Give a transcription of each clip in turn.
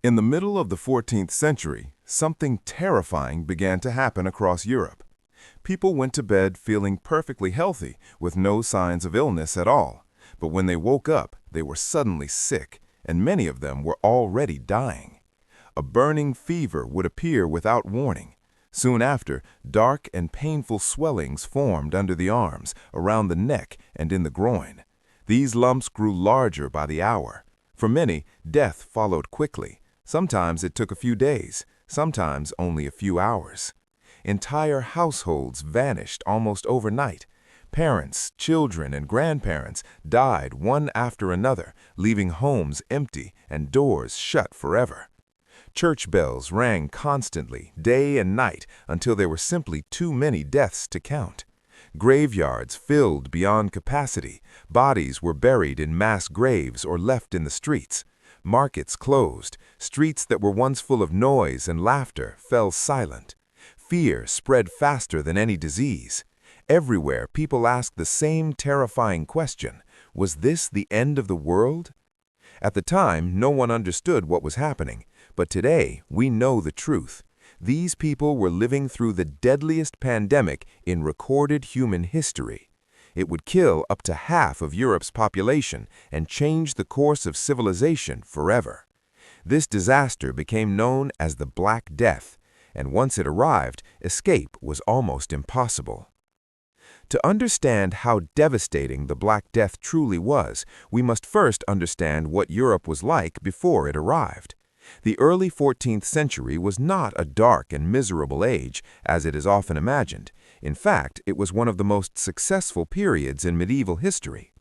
In the middle of the 14th century, something terrifying began to happen across Europe. People went to bed feeling perfectly healthy, with no signs of illness at all. But when they woke up, they were suddenly sick, and many of them were already dying. A burning fever would appear without warning. Soon after, dark and painful swellings formed under the arms, around the neck, and in the groin. These lumps grew larger by the hour. For many, death followed quickly. Sometimes it took a few days, sometimes only a few hours. Entire households vanished almost overnight. Parents, children, and grandparents died one after another, leaving homes empty and doors shut forever. Church bells rang constantly, day and night, until there were simply too many deaths to count. Graveyards filled beyond capacity. Bodies were buried in mass graves or left in the streets. Markets closed. Streets that were once full of noise and laughter fell silent. Fear spread faster than any disease. Everywhere, people asked the same terrifying question: was this the end of the world? At the time, no one understood what was happening, but today we know the truth. These people were living through the deadliest pandemic in recorded human history. It would kill up to half of Europe's population and change the course of civilization forever. This disaster became known as the Black Death, and once it arrived, escape was almost impossible. To understand how devastating the Black Death truly was, we must first understand what Europe was like before it arrived. The early 14th century was not a dark and miserable age, as it is often imagined. In fact, it was one of the most successful periods in medieval history.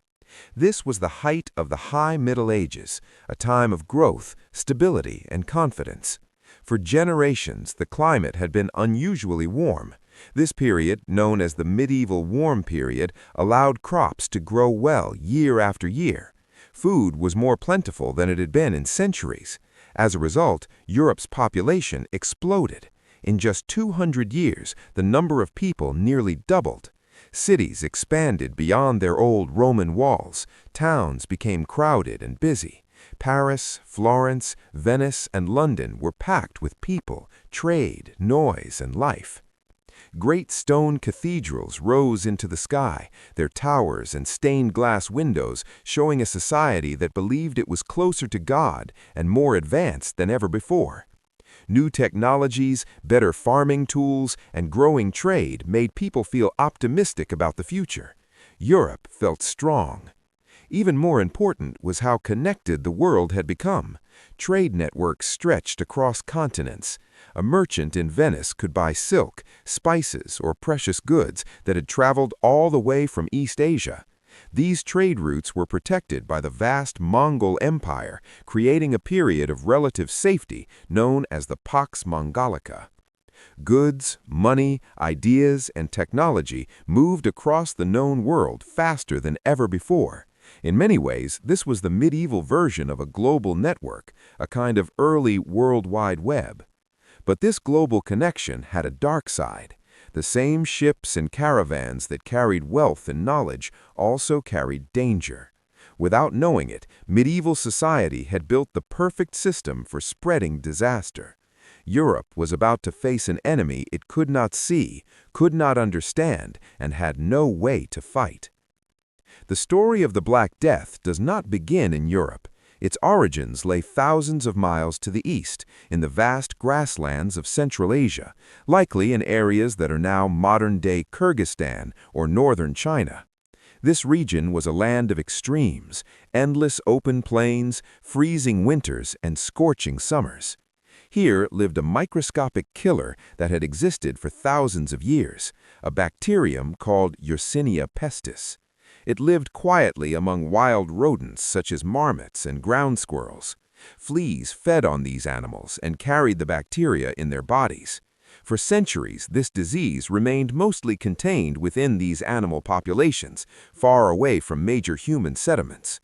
This was the height of the High Middle Ages, a time of growth, stability, and confidence. For generations, the climate had been unusually warm. This period, known as the medieval warm period, allowed crops to grow well year after year. Food was more plentiful than it had been in centuries. As a result, Europe's population exploded. In just 200 years, the number of people nearly doubled. Cities expanded beyond their old Roman walls. Towns became crowded and busy. Paris, Florence, Venice, and London were packed with people, trade, noise, and life. Great stone cathedrals rose into the sky, their towers and stained glass windows showing a society that believed it was closer to God and more advanced than ever before. New technologies, better farming tools, and growing trade made people feel optimistic about the future. Europe felt strong. Even more important was how connected the world had become. Trade networks stretched across continents. A merchant in Venice could buy silk, spices, or precious goods that had traveled all the way from East Asia. These trade routes were protected by the vast Mongol Empire, creating a period of relative safety known as the Pax Mongolica. Goods, money, ideas, and technology moved across the known world faster than ever before. In many ways, this was the medieval version of a global network, a kind of early World Wide Web. But this global connection had a dark side. The same ships and caravans that carried wealth and knowledge also carried danger. Without knowing it, medieval society had built the perfect system for spreading disaster. Europe was about to face an enemy it could not see, could not understand, and had no way to fight. The story of the Black Death does not begin in Europe. Its origins lay thousands of miles to the east, in the vast grasslands of Central Asia, likely in areas that are now modern-day Kyrgyzstan or northern China. This region was a land of extremes, endless open plains, freezing winters, and scorching summers. Here lived a microscopic killer that had existed for thousands of years, a bacterium called Yersinia pestis. It lived quietly among wild rodents such as marmots and ground squirrels. Fleas fed on these animals and carried the bacteria in their bodies. For centuries, this disease remained mostly contained within these animal populations, far away from major human settlements.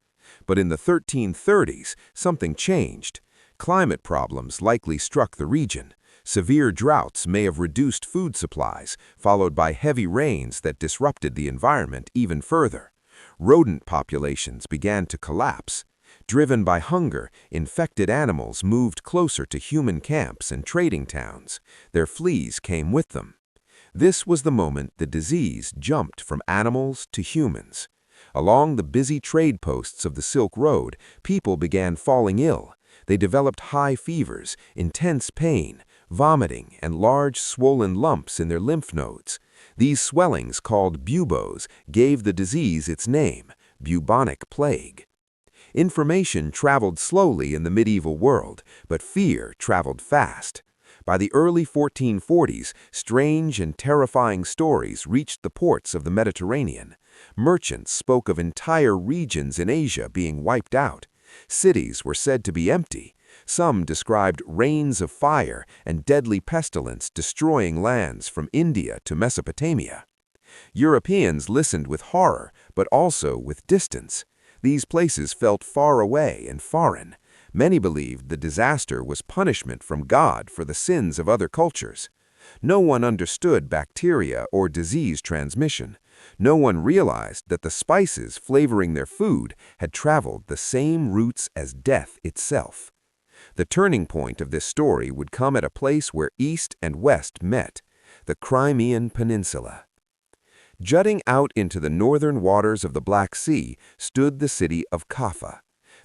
But in the 1330s, something changed. Climate problems likely struck the region. Severe droughts may have reduced food supplies, followed by heavy rains that disrupted the environment even further. Rodent populations began to collapse. Driven by hunger, infected animals moved closer to human camps and trading towns. Their fleas came with them. This was the moment the disease jumped from animals to humans. Along the busy trade posts of the Silk Road, people began falling ill. They developed high fevers, intense pain, vomiting, and large swollen lumps in their lymph nodes. These swellings, called buboes, gave the disease its name, Bubonic Plague. Information traveled slowly in the medieval world, but fear traveled fast. By the early 1440s, strange and terrifying stories reached the ports of the Mediterranean. Merchants spoke of entire regions in Asia being wiped out. Cities were said to be empty. Some described rains of fire and deadly pestilence destroying lands from India to Mesopotamia. Europeans listened with horror, but also with distance. These places felt far away and foreign. Many believed the disaster was punishment from God for the sins of other cultures. No one understood bacteria or disease transmission. No one realized that the spices flavoring their food had traveled the same routes as death itself. The turning point of this story would come at a place where East and West met, the Crimean Peninsula. Jutting out into the northern waters of the Black Sea stood the city of Kaffa.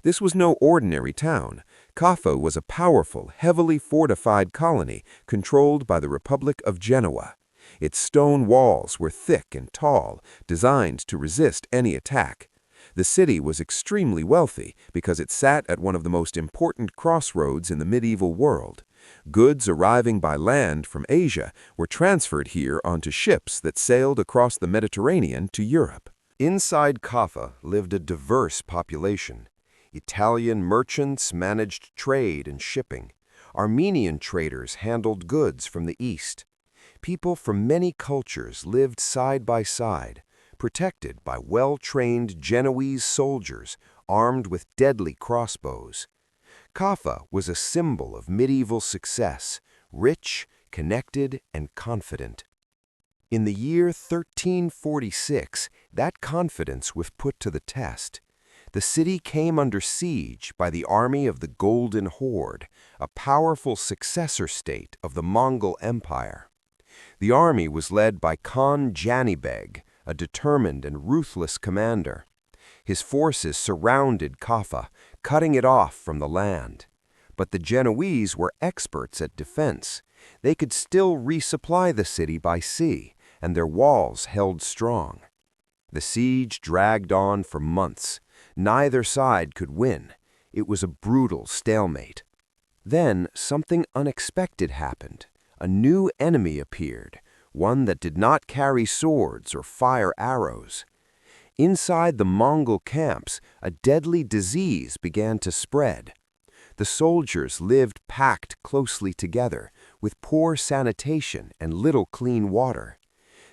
This was no ordinary town. Kaffa was a powerful, heavily fortified colony controlled by the Republic of Genoa. Its stone walls were thick and tall, designed to resist any attack. The city was extremely wealthy because it sat at one of the most important crossroads in the medieval world. Goods arriving by land from Asia were transferred here onto ships that sailed across the Mediterranean to Europe. Inside Kaffa lived a diverse population. Italian merchants managed trade and shipping. Armenian traders handled goods from the east. People from many cultures lived side by side, protected by well-trained Genoese soldiers armed with deadly crossbows. Kaffa was a symbol of medieval success, rich, connected, and confident. In the year 1346, that confidence was put to the test. The city came under siege by the army of the Golden Horde, a powerful successor state of the Mongol Empire. The army was led by Khan Janibeg, a determined and ruthless commander. His forces surrounded Kaffa, cutting it off from the land. But the Genoese were experts at defense. They could still resupply the city by sea, and their walls held strong. The siege dragged on for months. Neither side could win. It was a brutal stalemate. Then something unexpected happened. A new enemy appeared, one that did not carry swords or fire arrows. Inside the Mongol camps, a deadly disease began to spread. The soldiers lived packed closely together, with poor sanitation and little clean water.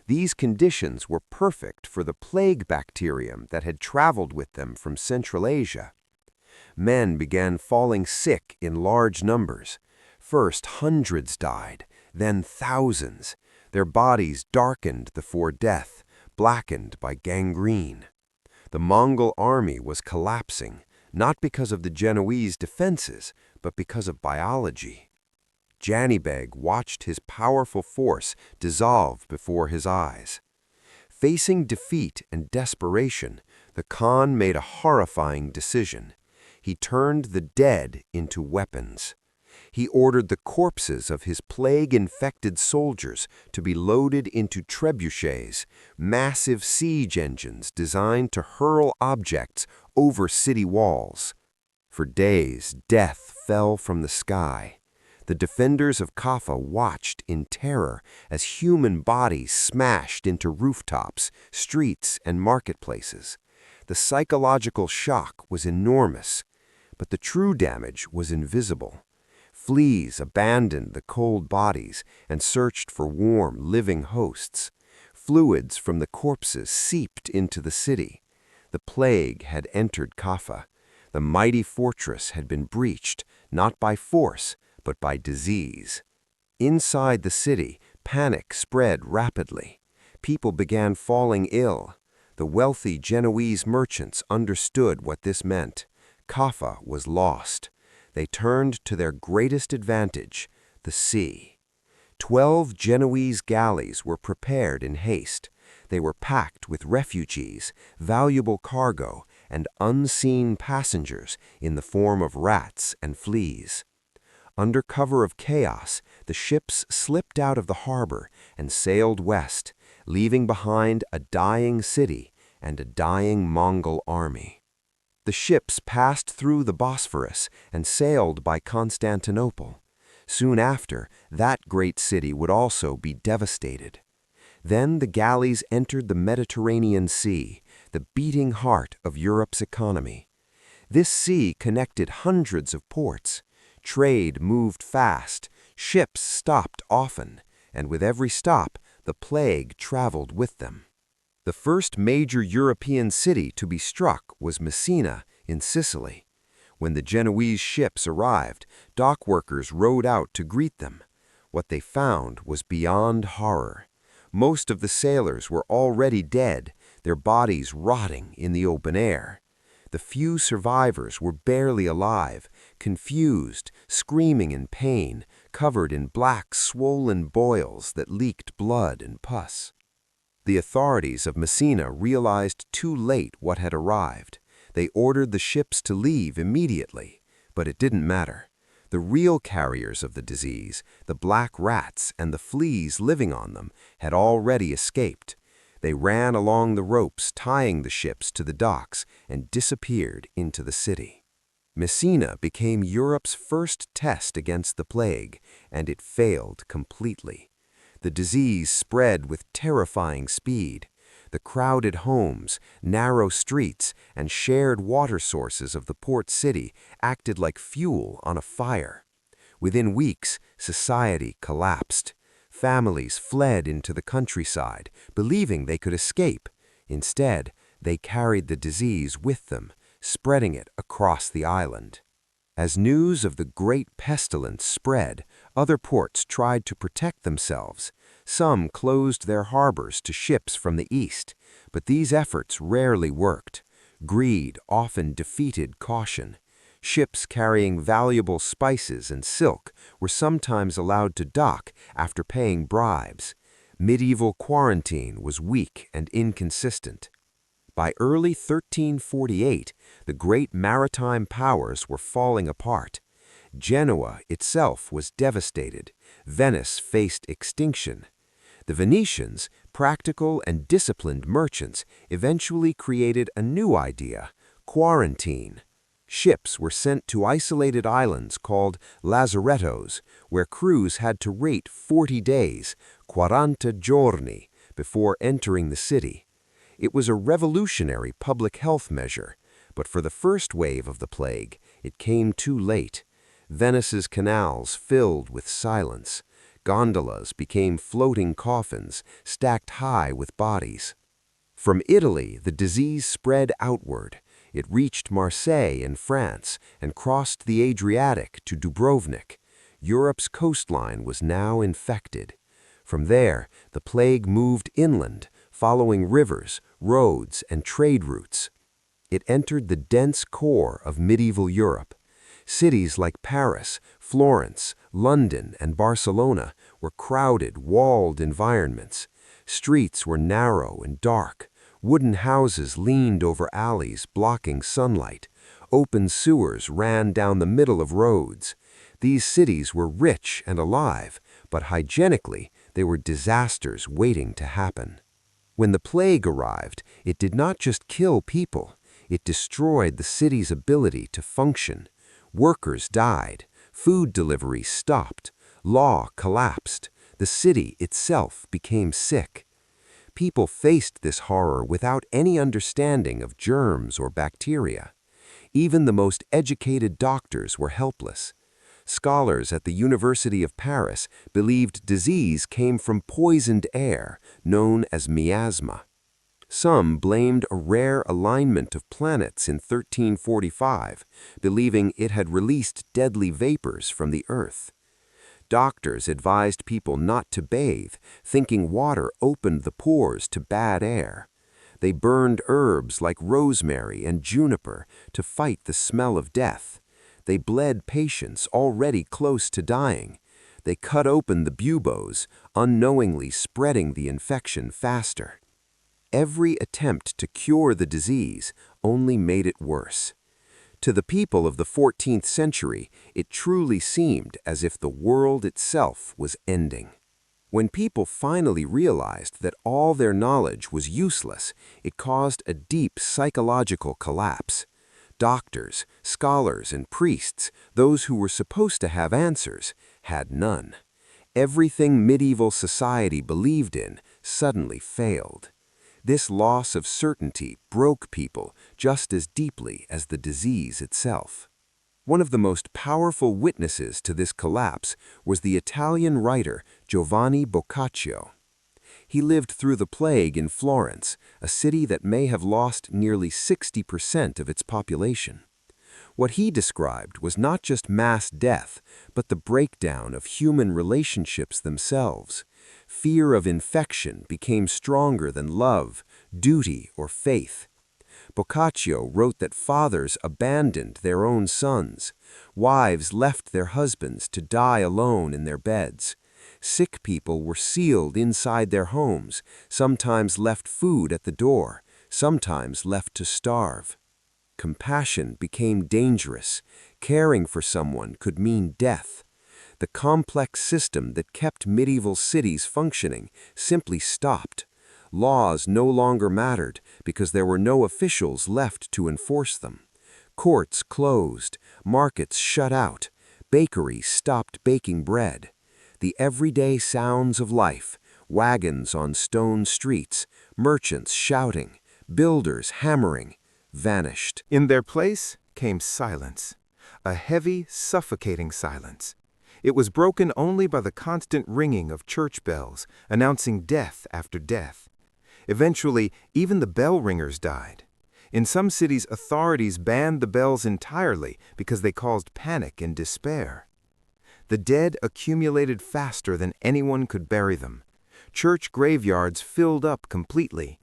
These conditions were perfect for the plague bacterium that had traveled with them from Central Asia. Men began falling sick in large numbers. First, hundreds died, then thousands. Their bodies darkened before death, blackened by gangrene. The Mongol army was collapsing, not because of the Genoese defenses, but because of biology. Janibeg watched his powerful force dissolve before his eyes. Facing defeat and desperation, the Khan made a horrifying decision. He turned the dead into weapons. He ordered the corpses of his plague-infected soldiers to be loaded into trebuchets, massive siege engines designed to hurl objects over city walls. For days, death fell from the sky. The defenders of Kaffa watched in terror as human bodies smashed into rooftops, streets, and marketplaces. The psychological shock was enormous, but the true damage was invisible. Fleas abandoned the cold bodies and searched for warm, living hosts. Fluids from the corpses seeped into the city. The plague had entered Kaffa. The mighty fortress had been breached, not by force, but by disease. Inside the city, panic spread rapidly. People began falling ill. The wealthy Genoese merchants understood what this meant. Kaffa was lost. They turned to their greatest advantage, the sea. 12 Genoese galleys were prepared in haste. They were packed with refugees, valuable cargo, and unseen passengers in the form of rats and fleas. Under cover of chaos, the ships slipped out of the harbor and sailed west, leaving behind a dying city and a dying Mongol army. The ships passed through the Bosphorus and sailed by Constantinople. Soon after, that great city would also be devastated. Then the galleys entered the Mediterranean Sea, the beating heart of Europe's economy. This sea connected hundreds of ports. Trade moved fast, ships stopped often, and with every stop, the plague traveled with them. The first major European city to be struck was Messina in Sicily. When the Genoese ships arrived, dock workers rowed out to greet them. What they found was beyond horror. Most of the sailors were already dead, their bodies rotting in the open air. The few survivors were barely alive, confused, screaming in pain, covered in black, swollen boils that leaked blood and pus. The authorities of Messina realized too late what had arrived. They ordered the ships to leave immediately, but it didn't matter. The real carriers of the disease, the black rats and the fleas living on them, had already escaped. They ran along the ropes tying the ships to the docks and disappeared into the city. Messina became Europe's first test against the plague, and it failed completely. The disease spread with terrifying speed. The crowded homes, narrow streets, and shared water sources of the port city acted like fuel on a fire. Within weeks, society collapsed. Families fled into the countryside, believing they could escape. Instead, they carried the disease with them, spreading it across the island. As news of the great pestilence spread, other ports tried to protect themselves. Some closed their harbors to ships from the east, but these efforts rarely worked. Greed often defeated caution. Ships carrying valuable spices and silk were sometimes allowed to dock after paying bribes. Medieval quarantine was weak and inconsistent. By early 1348, the great maritime powers were falling apart. Genoa itself was devastated. Venice faced extinction. The Venetians, practical and disciplined merchants, eventually created a new idea: quarantine. Ships were sent to isolated islands called lazarettos, where crews had to wait 40 days, 40 giorni, before entering the city. It was a revolutionary public health measure, but for the first wave of the plague, it came too late. Venice's canals filled with silence. Gondolas became floating coffins, stacked high with bodies. From Italy, the disease spread outward. It reached Marseille in France and crossed the Adriatic to Dubrovnik. Europe's coastline was now infected. From there, the plague moved inland, following rivers, roads, and trade routes. It entered the dense core of medieval Europe. Cities like Paris, Florence, London, and Barcelona were crowded, walled environments. Streets were narrow and dark. Wooden houses leaned over alleys, blocking sunlight. Open sewers ran down the middle of roads. These cities were rich and alive, but hygienically, they were disasters waiting to happen. When the plague arrived, it did not just kill people. It destroyed the city's ability to function. Workers died. Food delivery stopped. Law collapsed. The city itself became sick. People faced this horror without any understanding of germs or bacteria. Even the most educated doctors were helpless. Scholars at the University of Paris believed disease came from poisoned air, known as miasma. Some blamed a rare alignment of planets in 1345, believing it had released deadly vapors from the earth. Doctors advised people not to bathe, thinking water opened the pores to bad air. They burned herbs like rosemary and juniper to fight the smell of death. They bled patients already close to dying. They cut open the buboes, unknowingly spreading the infection faster. Every attempt to cure the disease only made it worse. To the people of the 14th century, it truly seemed as if the world itself was ending. When people finally realized that all their knowledge was useless, it caused a deep psychological collapse. Doctors, scholars, and priests, those who were supposed to have answers, had none. Everything medieval society believed in suddenly failed. This loss of certainty broke people just as deeply as the disease itself. One of the most powerful witnesses to this collapse was the Italian writer Giovanni Boccaccio. He lived through the plague in Florence, a city that may have lost nearly 60% of its population. What he described was not just mass death, but the breakdown of human relationships themselves. Fear of infection became stronger than love, duty, or faith. Boccaccio wrote that fathers abandoned their own sons. Wives left their husbands to die alone in their beds. Sick people were sealed inside their homes, sometimes left food at the door, sometimes left to starve. Compassion became dangerous. Caring for someone could mean death. The complex system that kept medieval cities functioning simply stopped. Laws no longer mattered because there were no officials left to enforce them. Courts closed, markets shut out, bakeries stopped baking bread. The everyday sounds of life, wagons on stone streets, merchants shouting, builders hammering, vanished. In their place came silence, a heavy, suffocating silence. It was broken only by the constant ringing of church bells, announcing death after death. Eventually, even the bell ringers died. In some cities, authorities banned the bells entirely because they caused panic and despair. The dead accumulated faster than anyone could bury them. Church graveyards filled up completely.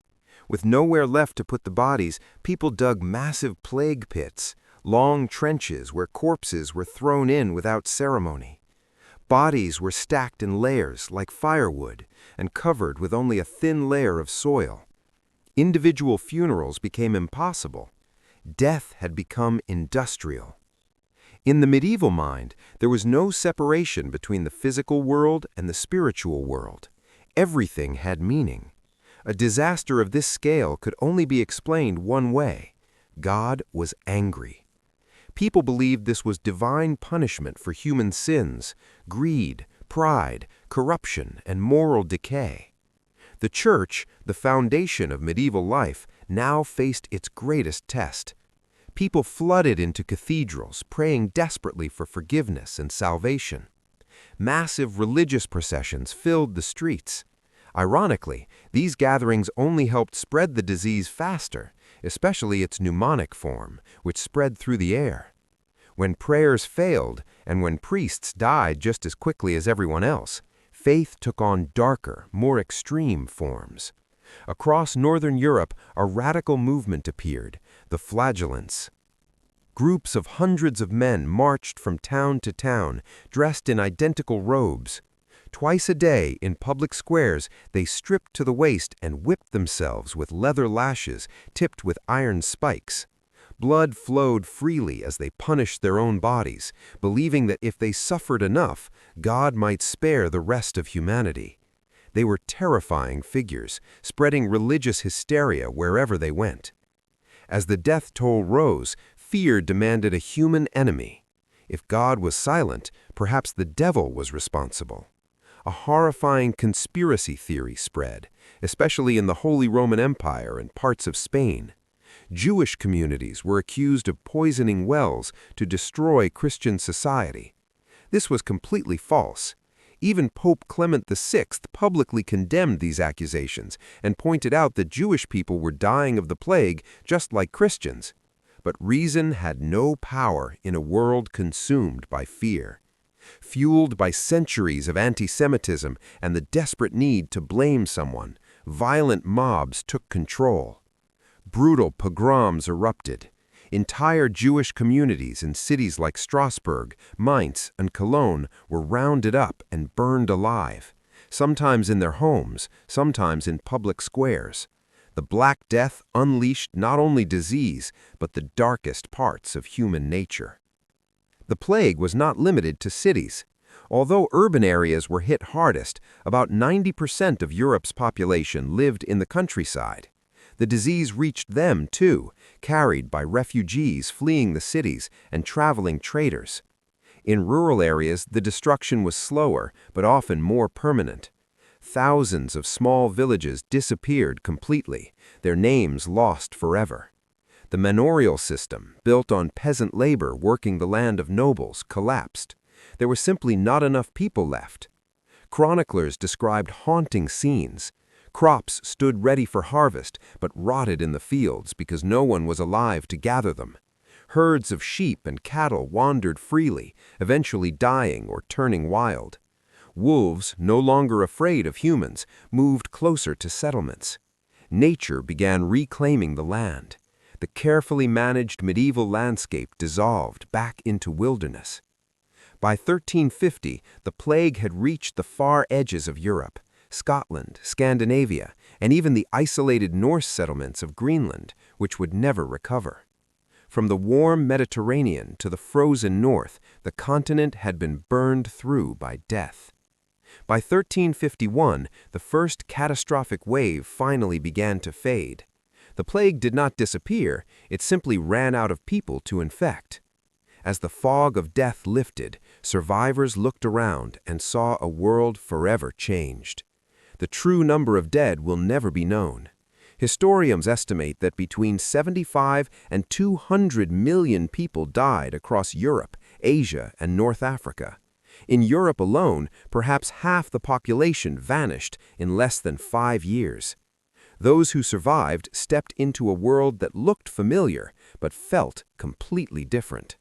With nowhere left to put the bodies, people dug massive plague pits, long trenches where corpses were thrown in without ceremony. Bodies were stacked in layers like firewood and covered with only a thin layer of soil. Individual funerals became impossible. Death had become industrial. In the medieval mind, there was no separation between the physical world and the spiritual world. Everything had meaning. A disaster of this scale could only be explained one way: God was angry. People believed this was divine punishment for human sins, greed, pride, corruption, and moral decay. The church, the foundation of medieval life, now faced its greatest test. People flooded into cathedrals, praying desperately for forgiveness and salvation. Massive religious processions filled the streets. Ironically, these gatherings only helped spread the disease faster, especially its pneumonic form, which spread through the air. When prayers failed, and when priests died just as quickly as everyone else, faith took on darker, more extreme forms. Across Northern Europe, a radical movement appeared, the Flagellants. Groups of hundreds of men marched from town to town, dressed in identical robes. Twice a day, in public squares, they stripped to the waist and whipped themselves with leather lashes tipped with iron spikes. Blood flowed freely as they punished their own bodies, believing that if they suffered enough, God might spare the rest of humanity. They were terrifying figures, spreading religious hysteria wherever they went. As the death toll rose, fear demanded a human enemy. If God was silent, perhaps the devil was responsible. A horrifying conspiracy theory spread, especially in the Holy Roman Empire and parts of Spain. Jewish communities were accused of poisoning wells to destroy Christian society. This was completely false. Even Pope Clement VI publicly condemned these accusations and pointed out that Jewish people were dying of the plague just like Christians. But reason had no power in a world consumed by fear. Fueled by centuries of anti-Semitism and the desperate need to blame someone, violent mobs took control. Brutal pogroms erupted. Entire Jewish communities in cities like Strasbourg, Mainz, and Cologne were rounded up and burned alive, sometimes in their homes, sometimes in public squares. The Black Death unleashed not only disease, but the darkest parts of human nature. The plague was not limited to cities. Although urban areas were hit hardest, about 90% of Europe's population lived in the countryside. The disease reached them, too, carried by refugees fleeing the cities and traveling traders. In rural areas, the destruction was slower, but often more permanent. Thousands of small villages disappeared completely, their names lost forever. The manorial system, built on peasant labor working the land of nobles, collapsed. There were simply not enough people left. Chroniclers described haunting scenes. Crops stood ready for harvest, but rotted in the fields because no one was alive to gather them. Herds of sheep and cattle wandered freely, eventually dying or turning wild. Wolves, no longer afraid of humans, moved closer to settlements. Nature began reclaiming the land. The carefully managed medieval landscape dissolved back into wilderness. By 1350, the plague had reached the far edges of Europe. Scotland, Scandinavia, and even the isolated Norse settlements of Greenland, which would never recover. From the warm Mediterranean to the frozen north, the continent had been burned through by death. By 1351, the first catastrophic wave finally began to fade. The plague did not disappear, it simply ran out of people to infect. As the fog of death lifted, survivors looked around and saw a world forever changed. The true number of dead will never be known. Historians estimate that between 75 and 200 million people died across Europe, Asia, and North Africa. In Europe alone, perhaps half the population vanished in less than 5 years. Those who survived stepped into a world that looked familiar, but felt completely different.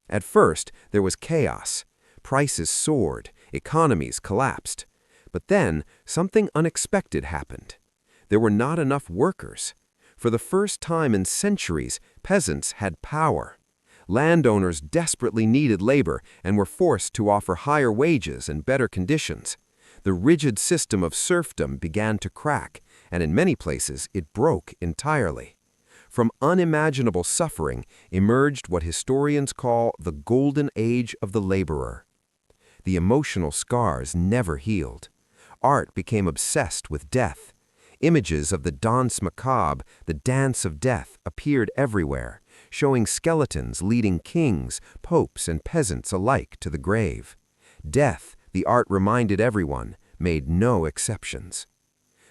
At first, there was chaos. Prices soared, economies collapsed. But then, something unexpected happened. There were not enough workers. For the first time in centuries, peasants had power. Landowners desperately needed labor and were forced to offer higher wages and better conditions. The rigid system of serfdom began to crack, and in many places it broke entirely. From unimaginable suffering emerged what historians call the golden age of the laborer. The emotional scars never healed. Art became obsessed with death. Images of the danse macabre, the dance of death, appeared everywhere, showing skeletons leading kings, popes, and peasants alike to the grave. Death, the art reminded everyone, made no exceptions.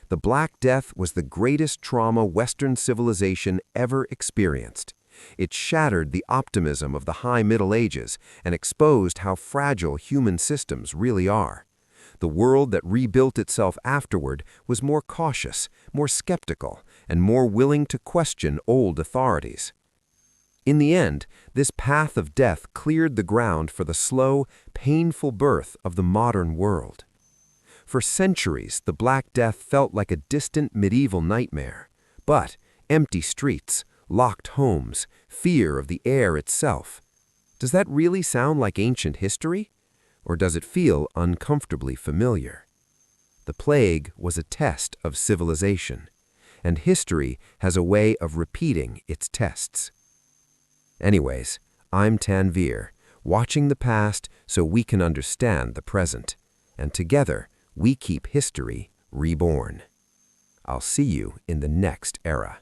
The Black Death was the greatest trauma Western civilization ever experienced. It shattered the optimism of the High Middle Ages and exposed how fragile human systems really are. The world that rebuilt itself afterward was more cautious, more skeptical, and more willing to question old authorities. In the end, this path of death cleared the ground for the slow, painful birth of the modern world. For centuries, the Black Death felt like a distant medieval nightmare. But empty streets, locked homes, fear of the air itself. Does that really sound like ancient history? Or does it feel uncomfortably familiar? The plague was a test of civilization, and history has a way of repeating its tests. Anyways, I'm Tanvir, watching the past so we can understand the present, and together we keep history reborn. I'll see you in the next era.